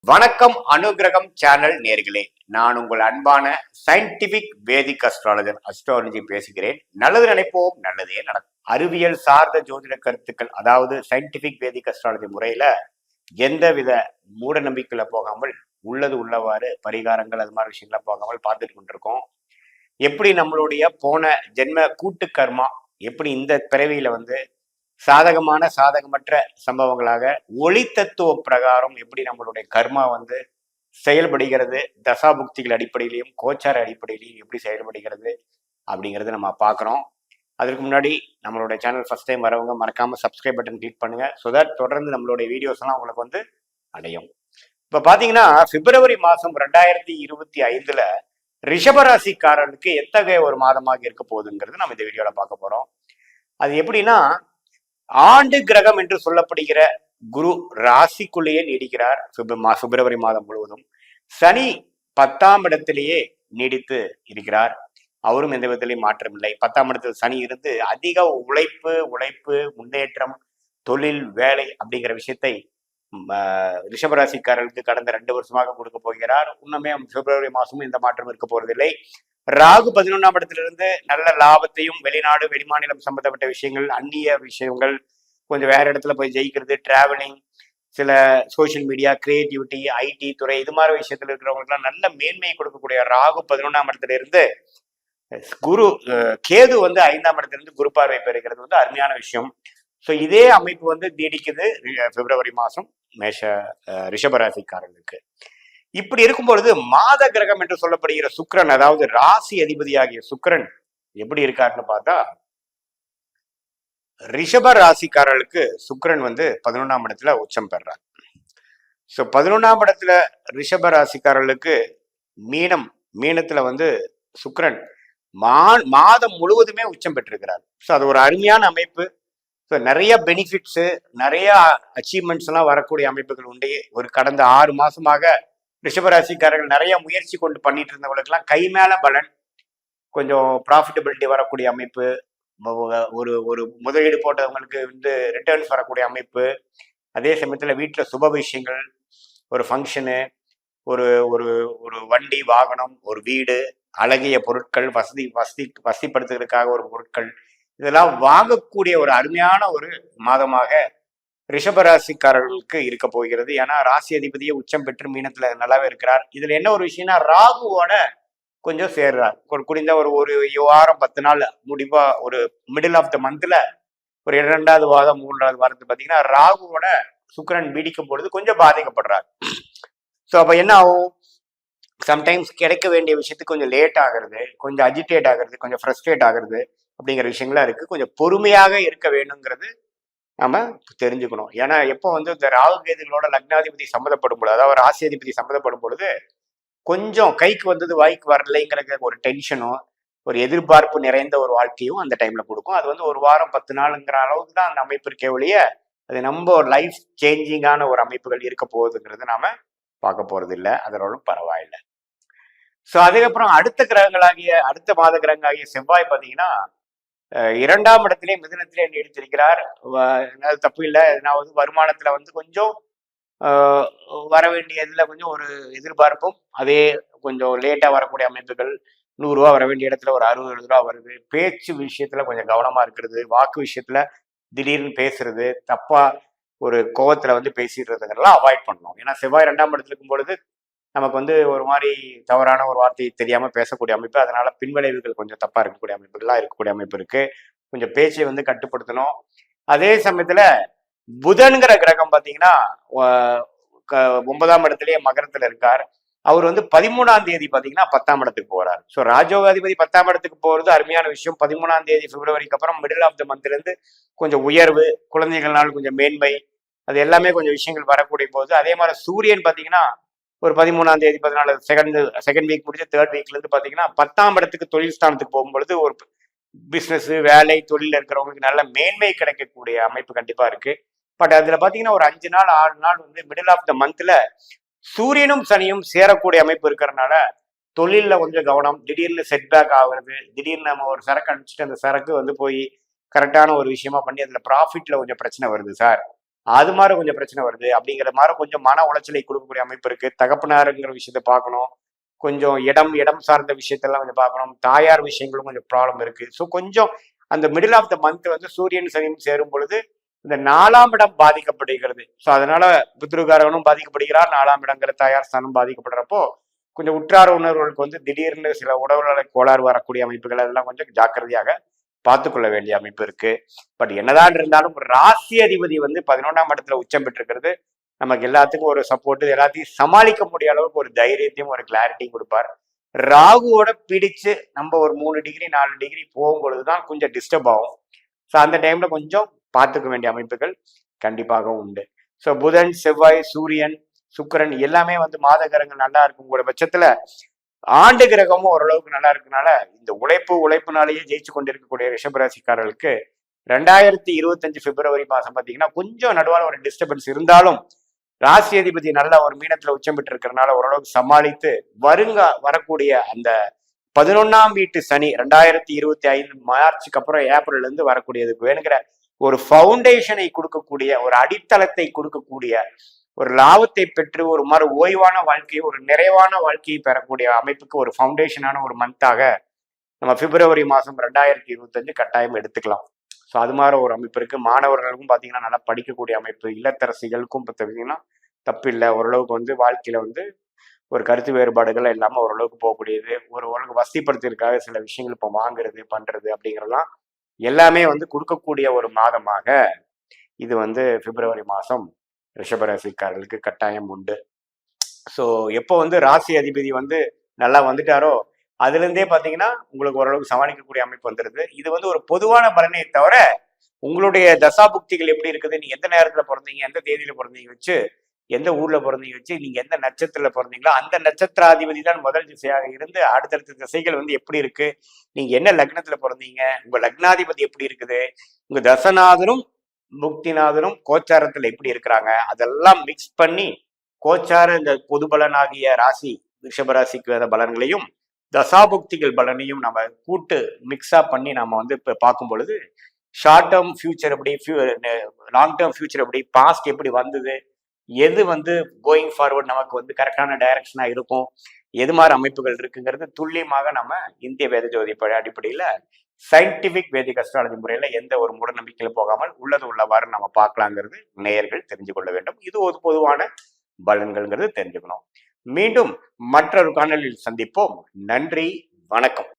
வணக்கம் அனுகிரகம் சேனல் நேர்களே, நான் உங்கள் அன்பான சயின்டிபிக் வேதிக் அஸ்ட்ராலஜி பேசுகிறேன். நல்லது நினைப்போம், நல்லதே நடக்கும். அறிவியல் சார்ந்த ஜோதிட கருத்துக்கள், அதாவது சயின்டிபிக் வேதிக் அஸ்ட்ராலஜி முறையில எந்தவித மூட நம்பிக்கையில போகாமல் உள்ளது உள்ளவாறு பரிகாரங்கள் அது மாதிரி விஷயங்கள போகாமல் பார்த்துட்டு கொண்டிருக்கோம். எப்படி நம்மளுடைய போன ஜென்ம கூட்டு கர்மா எப்படி இந்த பிறவியில சாதகமான சாதகமற்ற சம்பவங்களாக ஒளி தத்துவ பிரகாரம் எப்படி நம்மளுடைய கர்மா செயல்படுகிறது, தசாபுக்திகள் அடிப்படையிலையும் கோச்சார அடிப்படையிலையும் எப்படி செயல்படுகிறது அப்படிங்கிறது நம்ம பார்க்குறோம். அதற்கு முன்னாடி நம்மளுடைய சேனல் ஃபர்ஸ்ட் டைம் வரவங்க மறக்காம சப்ஸ்கிரைப் பட்டன் கிளிக் பண்ணுங்க. ஸோ தட் தொடர்ந்து நம்மளுடைய வீடியோஸ் எல்லாம் உங்களுக்கு அடையும். இப்போ பார்த்தீங்கன்னா பிப்ரவரி மாதம் 2025 ரிஷபராசிக்காரர்களுக்கு எத்தகைய ஒரு மாதமாக இருக்க போகுதுங்கிறது நம்ம இந்த வீடியோல பார்க்க போறோம். அது எப்படின்னா, ஆண்டு கிரகம் என்று சொல்லப்படுகிற குரு ராசிக்குள்ளேயே நீடிக்கிறார் பிப்ரவரி மாதம் முழுவதும். சனி 10ஆம் இடத்திலேயே நீடித்து இருக்கிறார். அவரும் எந்த விதத்திலையும் மாற்றம் இல்லை. 10ஆம் இடத்தில் சனி இருந்து அதிக உழைப்பு முன்னேற்றம், தொழில், வேலை அப்படிங்கிற விஷயத்தை ரிஷபராசிக்காரர்களுக்கு கடந்த 2 வருஷமாக கொடுக்க போகிறார். இன்னுமே பிப்ரவரி மாசமும் இந்த மாற்றம் இருக்க போறதில்லை. ராகு 11ஆம் இடத்திலிருந்து நல்ல லாபத்தையும், வெளிநாடு வெளிமாநிலம் சம்பந்தப்பட்ட விஷயங்கள், அந்நிய விஷயங்கள், கொஞ்சம் வேற இடத்துல போய் ஜெயிக்கிறது, டிராவலிங், சில சோசியல் மீடியா, கிரியேட்டிவிட்டி, ஐடி துறை, இது மாதிரி விஷயத்துல இருக்கிறவங்களுக்குலாம் நல்ல மேன்மையை கொடுக்கக்கூடிய ராகு 11ஆம் இடத்துல இருந்து குரு கேது 5ஆம் இடத்துல இருந்து குரு பார்வை பெறுகிறது அருமையான விஷயம். ஸோ இதே அமைப்பு நீடிக்குது பிப்ரவரி மாசம் ரிஷபராசிக்காரர்களுக்கு. இப்படி இருக்கும் பொழுது மாத கிரகம் என்று சொல்லப்படுகிற சுக்கிரன், அதாவது ராசி அதிபதியாகிய சுக்கிரன் எப்படி இருக்காருன்னு பார்த்தா, ரிஷப ராசிக்காரர்களுக்கு சுக்கிரன் 11ஆம் இடத்துல உச்சம் பெறார். ஸோ 11ஆம் இடத்துல ரிஷப ராசிக்காரர்களுக்கு மீனத்துல சுக்கிரன் மாதம் முழுவதுமே உச்சம் பெற்றிருக்கிறார். ஸோ அது ஒரு அருமையான அமைப்பு. ஸோ நிறைய பெனிஃபிட்ஸு, நிறைய அச்சீவ்மெண்ட்ஸ் எல்லாம் வரக்கூடிய அமைப்புகள் உண்டு. ஒரு கடந்த 6 மாசமாக ரிஷபராசிக்காரர்கள் நிறைய முயற்சி கொண்டு பண்ணிட்டு இருந்தவங்களுக்கெல்லாம் கை மேல பலன், கொஞ்சம் ப்ராஃபிட்டபிலிட்டி வரக்கூடிய அமைப்பு, ஒரு முதலீடு போட்டவங்களுக்கு ரிட்டர்ன்ஸ் வரக்கூடிய அமைப்பு, அதே சமயத்துல வீட்டுல சுப விஷயங்கள், ஒரு ஃபங்க்ஷனு, ஒரு ஒரு ஒரு வண்டி வாகனம், ஒரு வீடு, அழகிய பொருட்கள், வசதிப்படுத்துறதுக்காக ஒரு பொருட்கள், இதெல்லாம் வாங்கக்கூடிய ஒரு அருமையான ஒரு மாதமாக ரிஷபராசிக்காரர்களுக்கு இருக்க போகிறது. ஏன்னா ராசி அதிபதியை உச்சம் பெற்று மீனத்துல நல்லாவே இருக்கிறார். இதுல என்ன ஒரு விஷயம்னா, ராகுவோட கொஞ்சம் சேர்றார். குடிந்த ஒரு வாரம் 10 நாள் முடிவா ஒரு மிடில் ஆஃப் த மந்த்ல ஒரு 2வது வாரம் 3வது வாரத்துக்கு பாத்தீங்கன்னா ராகுவோட சுக்கிரன் நீடிக்கும் பொழுது கொஞ்சம் பாதிக்கப்படுறார். ஸோ அப்ப என்ன ஆகும், சம்டைம்ஸ் கிடைக்க வேண்டிய விஷயத்துக்கு கொஞ்சம் லேட் ஆகுறது, கொஞ்சம் அஜிடேட் ஆகுறது, கொஞ்சம் ஃப்ரஸ்ட்ரேட் ஆகுறது அப்படிங்கிற விஷயங்கள்லாம் இருக்கு. கொஞ்சம் பொறுமையாக இருக்க வேணுங்கிறது நாம தெரிஞ்சுக்கணும். ஏன்னா எப்போ இந்த ராகு கேதுகளோட லக்னாதிபதி சம்மந்தப்படும் பொழுது, அதாவது ராசி அதிபதி சம்மந்தப்படும் பொழுது கொஞ்சம் கைக்கு வாய்க்கு வரலைங்கிற ஒரு டென்ஷனும், ஒரு எதிர்பார்ப்பு நிறைந்த ஒரு வாழ்க்கையும் அந்த டைம்ல கொடுக்கும். அது ஒரு வாரம் 10 நாளுங்கிற அளவுக்கு தான் அந்த அமைப்பு இருக்கே ஒழிய, அது நம்ம ஒரு லைஃப் சேஞ்சிங்கான ஒரு அமைப்புகள் இருக்க போகுதுங்கிறது நாம பார்க்க போறது இல்லை. அதோட பரவாயில்லை. ஸோ அதுக்கப்புறம் அடுத்த மாத கிரகங்களாகிய செவ்வாய் பார்த்தீங்கன்னா 2ஆம் இடத்திலே மிதுனத்திலே நீடித்திருக்கிறார். தப்பு இல்லை. வருமானத்துல கொஞ்சம் வர வேண்டியதுல கொஞ்சம் ஒரு எதிர்பார்ப்பும், அதே கொஞ்சம் லேட்டா வரக்கூடிய அமைப்புகள், 100 ரூபா வர வேண்டிய இடத்துல ஒரு 60-70 ரூபா வருது. பேச்சு விஷயத்துல கொஞ்சம் கவனமா இருக்கிறது, வாக்கு விஷயத்துல திடீர்னு பேசுறது, தப்பா ஒரு கோவத்துல பேசிடுறதுங்கெல்லாம் அவாய்ட் பண்ணணும். ஏன்னா செவ்வாய் 2ஆம் இடத்துல இருக்கும் பொழுது நமக்கு ஒரு மாதிரி தவறான ஒரு வார்த்தையை தெரியாம பேசக்கூடிய அமைப்பு, அதனால பின்விளைவுகள் கொஞ்சம் தப்பா இருக்கக்கூடிய அமைப்பு இருக்கு. கொஞ்சம் பேச்சை கட்டுப்படுத்தணும். அதே சமயத்துல புதன்கிற கிரகம் பாத்தீங்கன்னா 9ஆம் இடத்துலயே மகரத்துல இருக்கார். அவர் 13ஆம் தேதி பாத்தீங்கன்னா 10ஆம் இடத்துக்கு போறாரு. ஸோ ராஜோகாதிபதி 10ஆம் இடத்துக்கு போறது அருமையான விஷயம். 13ஆம் தேதி பிப்ரவரிக்கு அப்புறம் மிடில் ஆஃப் த மந்த்ல இருந்து கொஞ்சம் உயர்வு, குழந்தைகள்னால கொஞ்சம் மேன்மை, அது எல்லாமே கொஞ்சம் விஷயங்கள் வரக்கூடிய போது. அதே மாதிரி சூரியன் பாத்தீங்கன்னா ஒரு 13ஆம் தேதி 14 செகண்ட் வீக் முடிஞ்சு 3rd வீக்ல இருந்து பாத்தீங்கன்னா 10ஆம் இடத்துக்கு தொழில் ஸ்தானத்துக்கு போகும்பொழுது ஒரு பிசினஸ், வேலை, தொழில இருக்கிறவங்களுக்கு நல்ல மேன்மை கிடைக்கக்கூடிய அமைப்பு கண்டிப்பா இருக்கு. பட் அதுல பாத்தீங்கன்னா ஒரு 5 நாள் 6 நாள் மிடில் ஆஃப் த மந்த்ல சூரியனும் சனியும் சேரக்கூடிய அமைப்பு இருக்கிறதுனால தொழில்ல கொஞ்சம் கவனம், திடீர்னு செட்பேக் ஆகுறது, திடீர்னு நம்ம ஒரு சரக்கு அனுப்பிச்சுட்டு அந்த சரக்கு போய் கரெக்டான ஒரு விஷயமா பண்ணி அதுல ப்ராஃபிட்ல கொஞ்சம் பிரச்சனை வருது சார் அது மாதிரி கொஞ்சம் பிரச்சனை வருது அப்படிங்கிற மாதிரி கொஞ்சம் மன உளைச்சலை கொடுக்கக்கூடிய அமைப்பு இருக்கு. தகப்பனாருங்கிற விஷயத்த பார்க்கணும். கொஞ்சம் இடம் சார்ந்த விஷயத்தெல்லாம் கொஞ்சம் பார்க்கணும். தாயார் விஷயங்களும் கொஞ்சம் ப்ராப்ளம் இருக்கு. ஸோ கொஞ்சம் அந்த மிடில் ஆஃப் த மந்த் வந்து சூரியன் சனியும் சேரும் பொழுது இந்த 4ஆம் இடம் பாதிக்கப்படுகிறது. ஸோ அதனால புத்திருக்காரகனும் பாதிக்கப்படுகிறார். 4ஆம் இடங்கிற தாயார் ஸ்தானம் பாதிக்கப்படுறப்போ கொஞ்சம் உற்றார உணர்வுகளுக்கு வந்து திடீர்னு சில உடல்நல கோளாறு வரக்கூடிய அமைப்புகள் அதெல்லாம் கொஞ்சம் ஜாக்கிரதையாக பார்த்துக்கொள்ள வேண்டிய அமைப்பு இருக்கு. பட் என்னதான் இருந்தாலும் ராசி அதிபதி வந்து 11ஆம் இடத்துல உச்சம் பெற்றிருக்கிறது நமக்கு எல்லாத்துக்கும் ஒரு சப்போர்ட், எல்லாத்தையும் சமாளிக்க முடிய அளவுக்கு ஒரு தைரியத்தையும் ஒரு கிளாரிட்டியும் கொடுப்பார். ராகுவோட பிடிச்சு நம்ம ஒரு 3 டிகிரி 4 டிகிரி போகும்பொழுதுதான் கொஞ்சம் டிஸ்டர்ப் ஆகும். ஸோ அந்த டைம்ல கொஞ்சம் பார்த்துக்க வேண்டிய அமைப்புகள் கண்டிப்பாக உண்டு. ஸோ புதன், செவ்வாய், சூரியன், சுக்கிரன் எல்லாமே வந்து மாத கிரகங்கள் நல்லா இருக்குங்கிற பட்சத்துல ஆண்டு கிரகமும் ஓரளவுக்கு நல்லா இருக்கனால இந்த உழைப்புனாலேயே ஜெயிச்சு கொண்டிருக்கக்கூடிய ரிஷபராசிக்காரர்களுக்கு 2025 பிப்ரவரி மாசம் பார்த்தீங்கன்னா கொஞ்சம் நடுவால ஒரு டிஸ்டர்பன்ஸ் இருந்தாலும் ராசி அதிபதி நல்ல ஒரு மீனத்துல உச்சம் பெற்று இருக்கிறனால ஓரளவுக்கு சமாளித்து வரக்கூடிய அந்த 11ஆம் வீட்டு சனி 2025 மார்ச்சுக்கு அப்புறம் ஏப்ரல்ல இருந்து வரக்கூடியதுக்கு வேணுங்கிற ஒரு ஃபவுண்டேஷனை கொடுக்கக்கூடிய, ஒரு அடித்தளத்தை கொடுக்கக்கூடிய, ஒரு லாபத்தை பெற்று ஒரு மாதிரி ஓய்வான வாழ்க்கையை, ஒரு நிறைவான வாழ்க்கையை பெறக்கூடிய அமைப்புக்கு ஒரு ஃபவுண்டேஷனான ஒரு மந்தாக நம்ம பிப்ரவரி மாதம் 2025 கட்டாயம் எடுத்துக்கலாம். ஸோ அது மாதிரி ஒரு அமைப்பு இருக்கு. மாணவர்களுக்கும் பார்த்தீங்கன்னா நல்லா படிக்கக்கூடிய அமைப்பு, இல்லத்தரசிகளுக்கும் பார்த்தீங்கன்னா தப்பு இல்லை. ஓரளவுக்கு வந்து வாழ்க்கையில வந்து ஒரு கருத்து வேறுபாடுகள் இல்லாமல் ஓரளவுக்கு போகக்கூடியது, ஓரளவுக்கு வசதிப்படுத்துறதுக்காக சில விஷயங்கள் இப்போ வாங்குறது பண்றது அப்படிங்கிறதெல்லாம் எல்லாமே வந்து கொடுக்கக்கூடிய ஒரு மாதமாக இது வந்து பிப்ரவரி மாதம் ரிஷபராசிக்காரர்களுக்கு கட்டாயம் உண்டு. ஸோ எப்போ வந்து ராசி அதிபதி வந்து நல்லா வந்துட்டாரோ அதுலேருந்தே பார்த்தீங்கன்னா உங்களுக்கு ஓரளவுக்கு சமாளிக்கக்கூடிய அமைப்பு வந்துடுது. இது வந்து ஒரு பொதுவான பலனை தவிர உங்களுடைய தசாபுக்திகள் எப்படி இருக்குது, நீங்க எந்த நேரத்துல பிறந்தீங்க, எந்த தேதியில பிறந்தீங்க வச்சு, எந்த ஊர்ல பிறந்தீங்க வச்சு, நீங்க எந்த நட்சத்திரத்துல பிறந்தீங்களோ அந்த நட்சத்திராதிபதி தான் முதல் திசையாக இருந்து அடுத்தடுத்த திசைகள் வந்து எப்படி இருக்கு, நீங்க என்ன லக்னத்துல பிறந்தீங்க, உங்க லக்னாதிபதி எப்படி இருக்குது, உங்க தசநாதனும் புக்திநாதனும் கோச்சாரத்துல எப்படி இருக்கிறாங்க, அதெல்லாம் மிக்ஸ் பண்ணி கோச்சார இந்த பொது பலனாகிய ராசி ரிஷபராசிக்கு பலன்களையும் தசாபுக்திகள் பலனையும் நம்ம கூட்டு மிக்ஸா பண்ணி நம்ம வந்து இப்போ பார்க்கும் பொழுது ஷார்ட் டேர்ம் ஃபியூச்சர் எப்படி, லாங் டேர்ம் ஃபியூச்சர் எப்படி, பாஸ்ட் எப்படி வந்தது, எது வந்து கோயிங் ஃபார்வர்ட் நமக்கு வந்து கரெக்டான டைரக்ஷனா இருக்கும், எது மாதிரி அமைப்புகள் இருக்குங்கிறது துல்லியமாக நம்ம இந்திய வேத ஜோதி அடிப்படையில சயின்டிபிக் வேதிக் அஸ்ட்ராலஜி முறையில எந்த ஒரு மூட நம்பிக்கையில போகாமல் உள்ளது உள்ளவாறு நம்ம பார்க்கலாங்கிறது நேயர்கள் தெரிஞ்சு கொள்ள வேண்டும். இது ஒரு பொதுவான பலன்கள்ங்கிறது தெரிஞ்சுக்கணும். மீண்டும் மற்றொரு காணொலியில் சந்திப்போம். நன்றி, வணக்கம்.